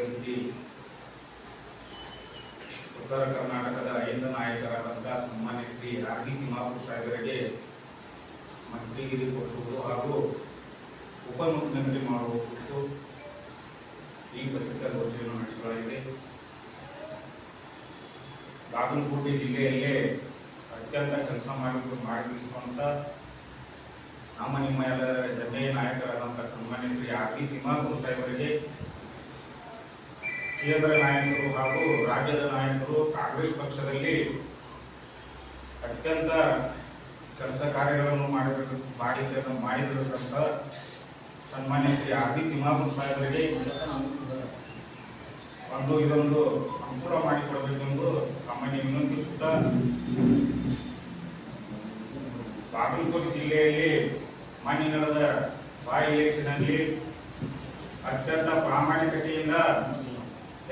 ರೀತಿ ಉತ್ತರ ಕರ್ನಾಟಕದ 5 ನಾಯಕರಾದಂತಹ ಸನ್ಮಾನ್ಯ ಶ್ರೀ ಆರ್ ಡಿ ತಿಮ್ಮಾಪುರ ಸಾಹೇಬರಿಗೆ ಮಂತ್ರಿಗಿರಿ ಕೊಡಿಸುವುದು ಹಾಗೂ ಉಪಮುಖ್ಯಮಂತ್ರಿ ಮಾಡುವ ಕುರಿತು ಈ ಪತ್ರಿಕಾಗೋಷ್ಠಿಯನ್ನು ನಡೆಸಲಾಗಿದೆ. ಬಾಗಲಕೋಟೆ ಜಿಲ್ಲೆಯಲ್ಲೇ ಅತ್ಯಂತ ಕೆಲಸ ಮಾಡಿರುವಂಥ ನಮ್ಮ ನಿಮ್ಮ ಎಲ್ಲರ ಹೆಮ್ಮೆಯ ನಾಯಕರಾದಂಥ ಸನ್ಮಾನ್ಯ ಶ್ರೀ ಆರ್ ಡಿ ತಿಮ್ಮಾಪುರ ಸಾಹೇಬರಿಗೆ ಕೇಂದ್ರ ನಾಯಕರು ಹಾಗೂ ರಾಜ್ಯದ ನಾಯಕರು ಕಾಂಗ್ರೆಸ್ ಪಕ್ಷದಲ್ಲಿ ಅತ್ಯಂತ ಕೆಲಸ ಕಾರ್ಯಗಳನ್ನು ಮಾಡಿದಂಥ ಸನ್ಮಾನ್ಯ ಶ್ರೀ ಆರ್ ಡಿ ತಿಮ್ಮಾಪುರ ಸಾಹೇಬರಿಗೆ ಇದೊಂದು ಅನುಕೂಲ ಮಾಡಿಕೊಡಬೇಕೆಂದು ತಮ್ಮನ್ನು ವಿನಂತಿಸುತ್ತಾ, ಬಾಗಲಕೋಟೆ ಜಿಲ್ಲೆಯಲ್ಲಿ ಮೊನ್ನೆ ನಡೆದ ಬೈ ಎಲೆಕ್ಷನ್ನಲ್ಲಿ ಅತ್ಯಂತ ಪ್ರಾಮಾಣಿಕತೆಯಿಂದ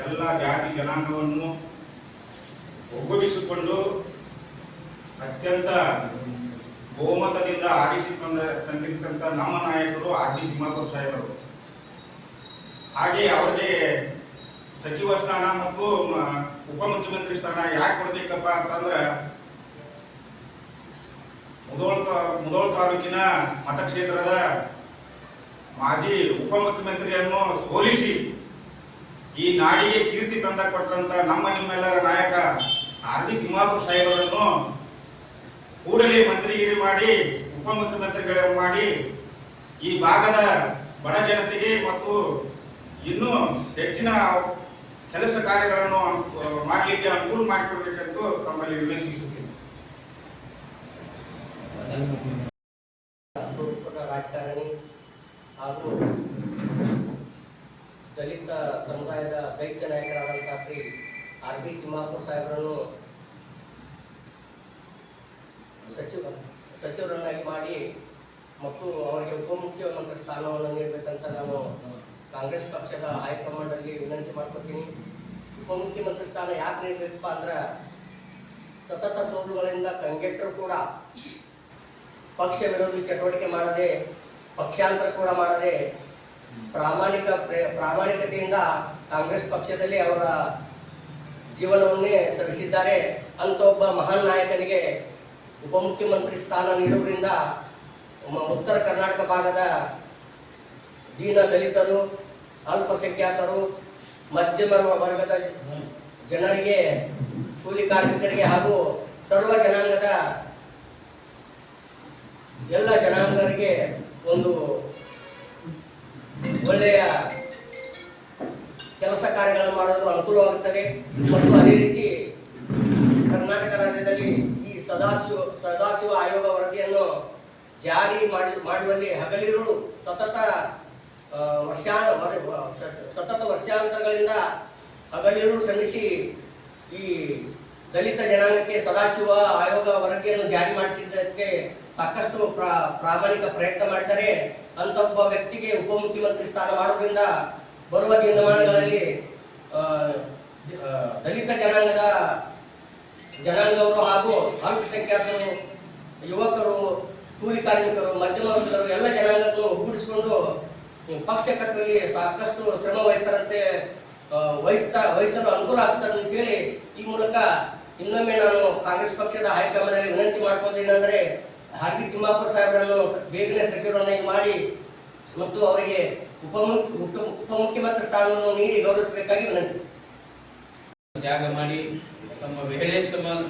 ಎಲ್ಲ ಜಾತಿ ಜನಾಂಗವನ್ನು ಒಗ್ಗೂಡಿಸಿಕೊಂಡು ಅತ್ಯಂತ ಬಹುಮತದಿಂದ ಆರಿಸಿ ತಂದಿರ್ತಕ್ಕಂಥ ನಮ್ಮ ನಾಯಕರು ಆರ್ ಡಿ ತಿಮ್ಮಾಪುರ ಸಾಹೇಬರು. ಹಾಗೆ ಅವರಿಗೆ ಸಚಿವ ಸ್ಥಾನ ಮತ್ತು ಉಪಮುಖ್ಯಮಂತ್ರಿ ಸ್ಥಾನ ಯಾಕೆ ಕೊಡಬೇಕಪ್ಪ ಅಂತಂದ್ರೆ, ಮುಧೋಳ ತಾಲೂಕಿನ ಮತಕ್ಷೇತ್ರದ ಮಾಜಿ ಉಪಮುಖ್ಯಮಂತ್ರಿಯನ್ನು ಸೋಲಿಸಿ ಈ ನಾಡಿಗೆ ಕೀರ್ತಿ ತಂದ ಕೊಟ್ಟಂತ ನಮ್ಮ ನಿಮ್ಮೆಲ್ಲರ ನಾಯಕ ಆರ್ ಡಿ ತಿಮ್ಮಾಪುರ ಸಾಹೇಬರನ್ನು ಕೂಡಲೇ ಮಂತ್ರಿಗಿರಿ ಮಾಡಿ ಉಪಮುಖ್ಯಮಂತ್ರಿಗಳ ಮಾಡಿ ಈ ಭಾಗದ ಬಡ ಜನತೆಗೆ ಮತ್ತು ಇನ್ನೂ ಹೆಚ್ಚಿನ ಕೆಲಸ ಕಾರ್ಯಗಳನ್ನು ಮಾಡಲಿಕ್ಕೆ ಅನುಕೂಲ ಮಾಡಿಕೊಡ್ಬೇಕೆಂದು ತಮ್ಮಲ್ಲಿ ವಿನಂತಿಸುತ್ತೇನೆ. ರಾಜಕಾರಣಿ ಹಾಗೂ ದಲಿತ ಸಮುದಾಯದ ದೈತ್ಯ ನಾಯಕರಾದಂತಹ ಶ್ರೀ ಆರ್ ಡಿ ತಿಮ್ಮಾಪುರ ಸಾಹೇಬರನ್ನು ಸಚಿವರನ್ನಾಗಿ ಮಾಡಿ ಮತ್ತು ಅವರಿಗೆ ಉಪಮುಖ್ಯಮಂತ್ರಿ ಸ್ಥಾನವನ್ನು ನೀಡಬೇಕಂತ ನಾನು ಕಾಂಗ್ರೆಸ್ ಪಕ್ಷದ ಹೈಕಮಾಂಡ್ ಅಲ್ಲಿ ವಿನಂತಿ ಮಾಡ್ಕೊತೀನಿ. ಉಪಮುಖ್ಯಮಂತ್ರಿ ಸ್ಥಾನ ಯಾಕೆ ನೀಡಬೇಕಪ್ಪ ಅಂದ್ರೆ, ಸತತ ಸೋಲುಗಳಿಂದ ಕಂಗೆಟ್ಟರು ಕೂಡ ಪಕ್ಷ ವಿರೋಧಿ ಚಟುವಟಿಕೆ ಮಾಡದೆ, ಪಕ್ಷಾಂತರ ಕೂಡ ಮಾಡದೆ ಪ್ರಾಮಾಣಿಕತೆಯಿಂದ ಕಾಂಗ್ರೆಸ್ ಪಕ್ಷದಲ್ಲಿ ಅವರ ಜೀವನವನ್ನೇ ಸವಿಸಿದ್ದಾರೆ. ಅಂತ ಒಬ್ಬ ಮಹಾನ್ ನಾಯಕನಿಗೆ ಉಪಮುಖ್ಯಮಂತ್ರಿ ಸ್ಥಾನ ನೀಡುವುದರಿಂದ ಉತ್ತರ ಕರ್ನಾಟಕ ಭಾಗದ ದೀನ ದಲಿತರು, ಅಲ್ಪಸಂಖ್ಯಾತರು, ಮಧ್ಯಮ ವರ್ಗದ ಜನರಿಗೆ, ಕೂಲಿ ಕಾರ್ಮಿಕರಿಗೆ ಹಾಗೂ ಸರ್ವ ಜನಾಂಗದ ಎಲ್ಲ ಜನಾಂಗರಿಗೆ ಒಂದು ಒಳ್ಳೆಯ ಕೆಲಸ ಕಾರ್ಯಗಳನ್ನು ಮಾಡಲು ಅನುಕೂಲವಾಗುತ್ತದೆ. ಮತ್ತು ಅದೇ ರೀತಿ ಕರ್ನಾಟಕ ರಾಜ್ಯದಲ್ಲಿ ಈ ಸದಾಶಿವ ಆಯೋಗ ವರದಿಯನ್ನು ಜಾರಿ ಮಾಡುವಲ್ಲಿ ಹಗಲಿರುಳು ಸತತ ವರ್ಷಾಂತರಗಳಿಂದ ಹಗಲಿರುಳು ಶ್ರಮಿಸಿ ಈ ದಲಿತ ಜನಾಂಗಕ್ಕೆ ಸದಾಶಿವ ಆಯೋಗ ವರದಿಯನ್ನು ಜಾರಿ ಮಾಡಿಸಿದ್ದಕ್ಕೆ ಸಾಕಷ್ಟು ಪ್ರಾಮಾಣಿಕ ಪ್ರಯತ್ನ ಮಾಡಿದ್ದಾರೆ. ಅಂತ ಒಬ್ಬ ವ್ಯಕ್ತಿಗೆ ಉಪಮುಖ್ಯಮಂತ್ರಿ ಸ್ಥಾನ ಮಾಡೋದ್ರಿಂದ ಬರುವ ದಿನಮಾನಗಳಲ್ಲಿ ದಲಿತ ಜನಾಂಗವರು ಹಾಗೂ ಅಲ್ಪಸಂಖ್ಯಾತರು, ಯುವಕರು, ಕೂಲಿ ಕಾರ್ಮಿಕರು, ಮಧ್ಯಮ ವರ್ಗದವರು ಎಲ್ಲ ಜನಾಂಗವನ್ನು ಒಗ್ಗೂಡಿಸಿಕೊಂಡು ಪಕ್ಷ ಕಟ್ಟುವಲ್ಲಿ ಸಾಕಷ್ಟು ಶ್ರಮ ವಹಿಸಲು ಅನುಕೂಲ ಆಗ್ತದೆ ಅಂತ ಹೇಳಿ ಈ ಮೂಲಕ ಇನ್ನೊಮ್ಮೆ ನಾನು ಕಾಂಗ್ರೆಸ್ ಪಕ್ಷದ ಹೈಕಮಾಂಡ್ ವಿನಂತಿ ಮಾಡ್ಕೋದೇನೆಂದರೆ, ಆರ್ ಡಿ ತಿಮ್ಮಾಪುರ ಸಾಹೇಬರನ್ನು ಬೇಗನೆ ಸಚಿವರನ್ನಾಗಿ ಮಾಡಿ ಮತ್ತು ಅವರಿಗೆ ಉಪಮುಖ್ಯಮಂತ್ರಿ ಸ್ಥಾನವನ್ನು ನೀಡಿ ಗೌರವಿಸಬೇಕಾಗಿ ವಿನಂತಿ. ತ್ಯಾಗ ಮಾಡಿ ತಮ್ಮ ವೇಳೆ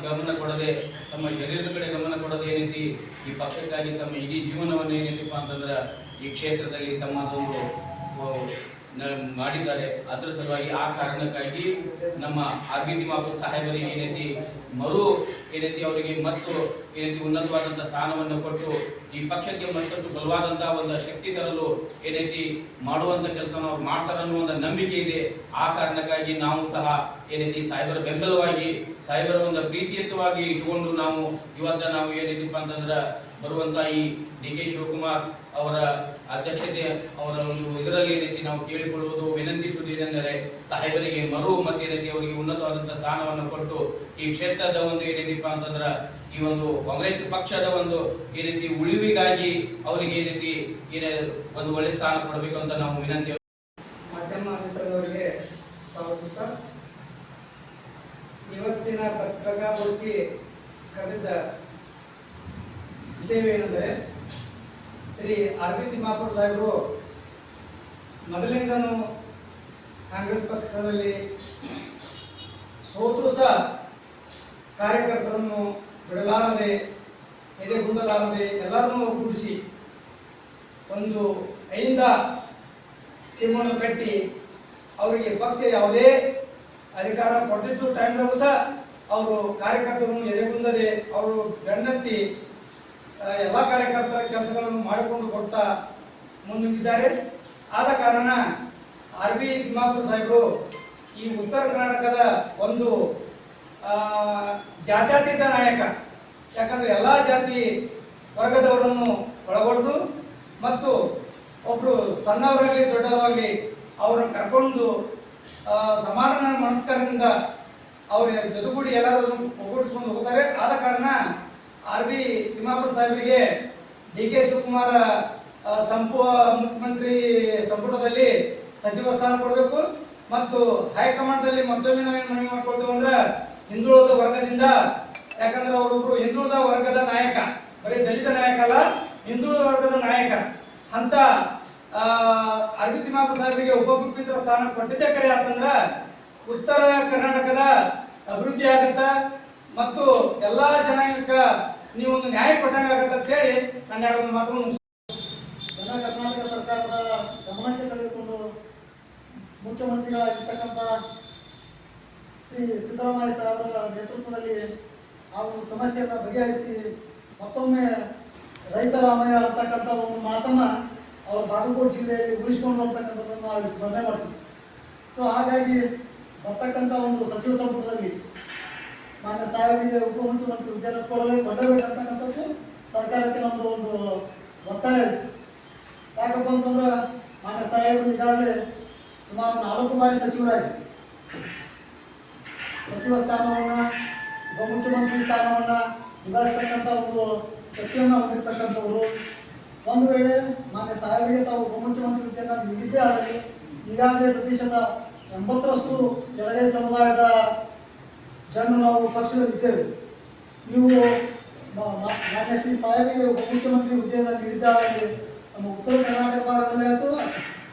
ಗಮನ ಕೊಡದೆ, ತಮ್ಮ ಶರೀರದ ಕಡೆ ಗಮನ ಕೊಡದೆ ಏನೈತಿ ಈ ಪಕ್ಷಕ್ಕಾಗಿ ತಮ್ಮ ಇಡೀ ಜೀವನವನ್ನು ಏನೈತಿಪ್ಪ ಅಂತಂದ್ರೆ ಈ ಕ್ಷೇತ್ರದಲ್ಲಿ ತಮ್ಮದೊಂದು ಮಾಡಿದ್ದಾರೆ. ಅದರ ಸಲುವಾಗಿ ಆ ಕಾರಣಕ್ಕಾಗಿ ನಮ್ಮ ಆರ್ ಡಿ ತಿಮ್ಮಾಪುರ ಸಾಹೇಬರಿಗೆ ಏನೈತಿ ಅವರಿಗೆ ಮತ್ತು ಏನೈತಿ ಉನ್ನತವಾದಂಥ ಸ್ಥಾನವನ್ನು ಕೊಟ್ಟು ಈ ಪಕ್ಷಕ್ಕೆ ಮತ್ತಷ್ಟು ಬಲವಾದಂತಹ ಒಂದು ಶಕ್ತಿ ತರಲು ಏನೈತಿ ಮಾಡುವಂತ ಕೆಲಸವನ್ನು ಅವ್ರು ಮಾಡ್ತಾರೆ ಅನ್ನೋ ಒಂದು ನಂಬಿಕೆ ಇದೆ. ಆ ಕಾರಣಕ್ಕಾಗಿ ನಾವು ಸಹ ಏನೈತಿ ಸಾಹೇಬರ ಬೆಂಬಲವಾಗಿ, ಸಾಹೇಬರ ಒಂದು ಪ್ರೀತಿಯುತವಾಗಿ ಇಟ್ಕೊಂಡು ನಾವು ಏನೈತಿಪ್ಪ ಅಂತಂದ್ರೆ ಬರುವಂತ ಈ ಡಿ ಕೆ ಶಿವಕುಮಾರ್ ಅವರ ಅಧ್ಯಕ್ಷತೆ ಅವರ ಒಂದು ಇದರಲ್ಲಿ ಏನೈತಿ ನಾವು ಕೇಳಿಕೊಳ್ಳುವುದು, ವಿನಂತಿಸುವುದು ಏನೆಂದರೆ ಸಾಹೇಬರಿಗೆ ಮತ್ತೇನೈತಿ ಅವರಿಗೆ ಉನ್ನತವಾದಂತಹ ಸ್ಥಾನವನ್ನು ಕೊಟ್ಟು ಈ ಕ್ಷೇತ್ರದ ಒಂದು ಏನೈತಿಪ್ಪ ಅಂತಂದ್ರ ಈ ಒಂದು ಕಾಂಗ್ರೆಸ್ ಪಕ್ಷದ ಒಂದು ಏನೈತಿ ಉಳಿವಿಗಾಗಿ ಅವರಿಗೆ ಏನೈತಿ ಒಂದು ಒಳ್ಳೆ ಸ್ಥಾನ ಕೊಡಬೇಕು ಅಂತ ನಾವು ವಿನಂತಿ. ಮಾಧ್ಯಮ ಮಿತ್ರರವರಿಗೆ ಸ್ವಾಗತಿಸುತ್ತಾ ಇವತ್ತಿನ ಪತ್ರಿಕಾಗೋಷ್ಠಿ ಕರೆದಿದ್ದ ವಿಷಯವೇನೆಂದರೆ ಶ್ರೀ ಆರ್ ಬಿ ತಿಮ್ಮಾಪುರ ಸಾಹೇಬರು ಮೊದಲಿಂದನೂ ಕಾಂಗ್ರೆಸ್ ಪಕ್ಷದಲ್ಲಿ ಸೋತು ಸಹ ಕಾರ್ಯಕರ್ತರನ್ನು ಬಿಡಲಾರದೆ ಎದೆಗುಂದಲಾರದೆ ಎಲ್ಲರನ್ನೂ ಒಗ್ಗೂಡಿಸಿ ಒಂದು ಐಂದ ಟೀಮನ್ನು ಕಟ್ಟಿ ಅವರಿಗೆ ಪಕ್ಷ ಯಾವುದೇ ಅಧಿಕಾರ ಕೊಡ್ತಿದ್ದು ಟೈಮ್ನಾಗೂ ಸಹ ಅವರು ಕಾರ್ಯಕರ್ತರನ್ನು ಎದೆಗುಂದದೆ ಅವರು ಬೆನ್ನತ್ತಿ ಎಲ್ಲ ಕಾರ್ಯಕರ್ತರ ಕೆಲಸಗಳನ್ನು ಮಾಡಿಕೊಂಡು ಕೊಡ್ತಾ ಮುಂದಿದ್ದಾರೆ. ಆದ ಕಾರಣ ಆರ್ ಬಿ ತಿಮ್ಮಾಪುರ ಸಾಹೇಬರು ಈ ಉತ್ತರ ಕರ್ನಾಟಕದ ಒಂದು ಜಾತ್ಯತೀತ ನಾಯಕ. ಯಾಕಂದರೆ ಎಲ್ಲ ಜಾತಿ ವರ್ಗದವರನ್ನು ಒಳಗೊಂಡು ಮತ್ತು ಒಬ್ಬರು ಸಣ್ಣವರಾಗಲಿ ದೊಡ್ಡವರಾಗಲಿ ಅವರನ್ನು ಕರ್ಕೊಂಡು ಸಮಾನ ಮನಸ್ಕರಿಂದ ಅವರ ಜೊತೆಗೂಡಿ ಎಲ್ಲರೂ ಒಗ್ಗೂಡಿಸ್ಕೊಂಡು ಹೋಗ್ತಾರೆ. ಆದ ಕಾರಣ ಆರ್ ಬಿ ತಿಮ್ಮಾಪುರ ಸಾಹೇಬರಿಗೆ ಡಿ ಕೆ ಶಿವಕುಮಾರ ಮುಖ್ಯಮಂತ್ರಿ ಸಂಪುಟದಲ್ಲಿ ಸಚಿವ ಸ್ಥಾನ ಕೊಡಬೇಕು ಮತ್ತು ಹೈಕಮಾಂಡ್ದಲ್ಲಿ ಮತ್ತೊಮ್ಮೆ ನಾವೇನು ಮನವಿ ಮಾಡ್ಕೊಳ್ತೇವೆ ಅಂದ್ರೆ ಹಿಂದುಳಿದ ವರ್ಗದಿಂದ, ಯಾಕಂದ್ರೆ ಅವರೊಬ್ಬರು ಹಿಂದುಳಿದ ವರ್ಗದ ನಾಯಕ, ಬರೀ ದಲಿತ ನಾಯಕ ಅಲ್ಲ, ಹಿಂದುಳಿದ ವರ್ಗದ ನಾಯಕ ಅಂತ ಆರ್ ಬಿ ತಿಮ್ಮಾಪುರ ಸಾಹೇಬರಿಗೆ ಉಪಮುಖ್ಯಮಂತ್ರಿ ಸ್ಥಾನ ಕೊಟ್ಟಿದ್ದೇ ಕರೆ ಅಂತಂದ್ರೆ ಉತ್ತರ ಕರ್ನಾಟಕದ ಅಭಿವೃದ್ಧಿ ಆಗುತ್ತ ಮತ್ತು ಎಲ್ಲಾ ಜನಾಂಗಕ್ಕೆ ನೀವೊಂದು ನ್ಯಾಯ ಕೊಟ್ಟಂಗಾಗತ್ತೆ ಅಂತ ಹೇಳಿ ನನ್ನ ಎರಡು ಮಾತನ್ನು ಎಲ್ಲ ಕರ್ನಾಟಕ ಸರ್ಕಾರದ ಗಮನಕ್ಕೆ ತೆಗೆದುಕೊಂಡು ಮುಖ್ಯಮಂತ್ರಿಗಳಾಗಿರ್ತಕ್ಕಂಥ ಶ್ರೀ ಸಿದ್ದರಾಮಯ್ಯ ಸಾಹೇಬರ ನೇತೃತ್ವದಲ್ಲಿ ಆ ಒಂದು ಸಮಸ್ಯೆಯನ್ನು ಬಗೆಹರಿಸಿ ಮತ್ತೊಮ್ಮೆ ರೈತರಾಮಯ್ಯ ಅಂತಕ್ಕಂಥ ಒಂದು ಮಾತನ್ನು ಅವರು ಬಾಗಲಕೋಟೆ ಜಿಲ್ಲೆಯಲ್ಲಿ ಉಳಿಸಿಕೊಂಡು ಅಂತಕ್ಕಂಥದ್ದನ್ನು ನಾವು ಸ್ಮರಣೆ ಮಾಡ್ತೀವಿ. ಸೊ ಹಾಗಾಗಿ ಬರ್ತಕ್ಕಂಥ ಒಂದು ಸಚಿವ ಸಂಪುಟದಲ್ಲಿ ಮಾನ್ಯ ಸಾಹೇಬರಿಗೆ ಉಪಮುಖ್ಯಮಂತ್ರಿ ಹುದ್ದೆಯನ್ನು ಕೊಂಡಬೇಕಂತಕ್ಕಂಥದ್ದು ಸರ್ಕಾರಕ್ಕೆ ನಮ್ಮದು ಒಂದು ಒತ್ತಾಯ ಇದೆ. ಯಾಕಪ್ಪ ಅಂತಂದ್ರೆ ಮಾನ್ಯ ಸಾಹೇಬರು ಈಗಾಗಲೇ ಸುಮಾರು 4 ಬಾರಿ ಸಚಿವರಾಗಿ ಸಚಿವ ಸ್ಥಾನವನ್ನು ಉಪಮುಖ್ಯಮಂತ್ರಿ ಸ್ಥಾನವನ್ನು ನಿಭಾಯಿಸ್ತಕ್ಕಂಥ ಒಂದು ಶಕ್ತಿಯನ್ನು ಹೊಂದಿರತಕ್ಕಂಥವರು. ಒಂದು ವೇಳೆ ಮಾನ್ಯ ಸಾಹೇಬರಿಗೆ ತಾವು ಉಪಮುಖ್ಯಮಂತ್ರಿ ಹುದ್ದೆಯನ್ನು ನೀಡಿದ್ದೇ ಆದರೆ ಈಗಾಗಲೇ ಪ್ರತಿಶತ 80ರಷ್ಟು ಕೆಳಗೆ ಸಮುದಾಯದ ಜನರು ನಾವು ಪಕ್ಷದಲ್ಲಿದ್ದೇವೆ. ನೀವು ಮಾನ್ಯ ಶ್ರೀ ಸಾಹೇಬರಿಗೆ ಉಪಮುಖ್ಯಮಂತ್ರಿ ಹುದ್ದೆಯನ್ನು ನೀಡಿದ್ದಾಗಲಿ ನಮ್ಮ ಉತ್ತರ ಕರ್ನಾಟಕ ಭಾಗದಲ್ಲಿ ಆಯಿತು,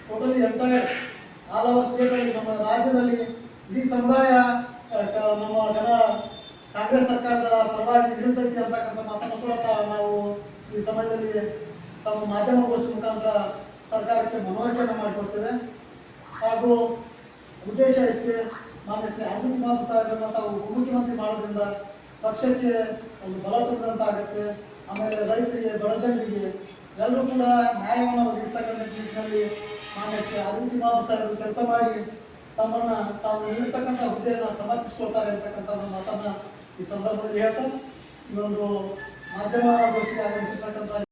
ಟೋಟಲಿ ಎಂಟೈರ್ ಆಲ್ ಓವರ್ ಸ್ಟೇಟಲ್ಲಿ ನಮ್ಮ ರಾಜ್ಯದಲ್ಲಿ ಇಡೀ ಸಮುದಾಯ ನಮ್ಮ ಜನ ಕಾಂಗ್ರೆಸ್ ಸರ್ಕಾರದ ಪರವಾಗಿ ನಿಲ್ತೈತಿ ಅಂತಕ್ಕಂಥ ಮಾತನ್ನು ಕೂಡ ನಾವು ಈ ಸಮಯದಲ್ಲಿ ತಮ್ಮ ಮಾಧ್ಯಮಗೋಷ್ಠಿ ಮುಖಾಂತರ ಸರ್ಕಾರಕ್ಕೆ ಮನವರಿಕೆಯನ್ನು ಮಾಡಿಕೊಡ್ತೇವೆ. ಹಾಗೂ ಉದ್ದೇಶ ಇಷ್ಟೇ, ಮಾನ್ಯ ಶ್ರೀ ಆರ್ ಬಿ ತಿಮ್ಮಾಪುರ ಸಾಹೇಬರನ್ನು ತಾವು ಉಪಮುಖ್ಯಮಂತ್ರಿ ಮಾಡೋದ್ರಿಂದ ಪಕ್ಷಕ್ಕೆ ಒಂದು ಬಲ ತುಂಬಿದಂತಾಗುತ್ತೆ. ಆಮೇಲೆ ರೈತರಿಗೆ, ಬಡಜನರಿಗೆ ಎಲ್ಲರೂ ಕೂಡ ನ್ಯಾಯವನ್ನು ಒದಗಿಸ್ತಕ್ಕಂಥ ನಿಟ್ಟಿನಲ್ಲಿ ಮಾನ್ಯ ಶ್ರೀ ಆರ್ ಬಿ ತಿಮ್ಮಾಪುರ ಸಾಹೇಬರು ಕೆಲಸ ಮಾಡಿ ತಮ್ಮನ್ನು ತಾವು ನೀಡಿರ್ತಕ್ಕಂಥ ಹುದ್ದೆಯನ್ನು ಸಮರ್ಥಿಸ್ಕೊಳ್ತಾರೆ ಅಂತಕ್ಕಂಥ ಮಾತನ್ನು ಈ ಸಂದರ್ಭದಲ್ಲಿ ಹೇಳ್ತಾ ಈ ಒಂದು ಮಾಧ್ಯಮಗೋಷ್ಠಿಗೆ ಆಗಮಿಸಿರ್ತಕ್ಕಂಥ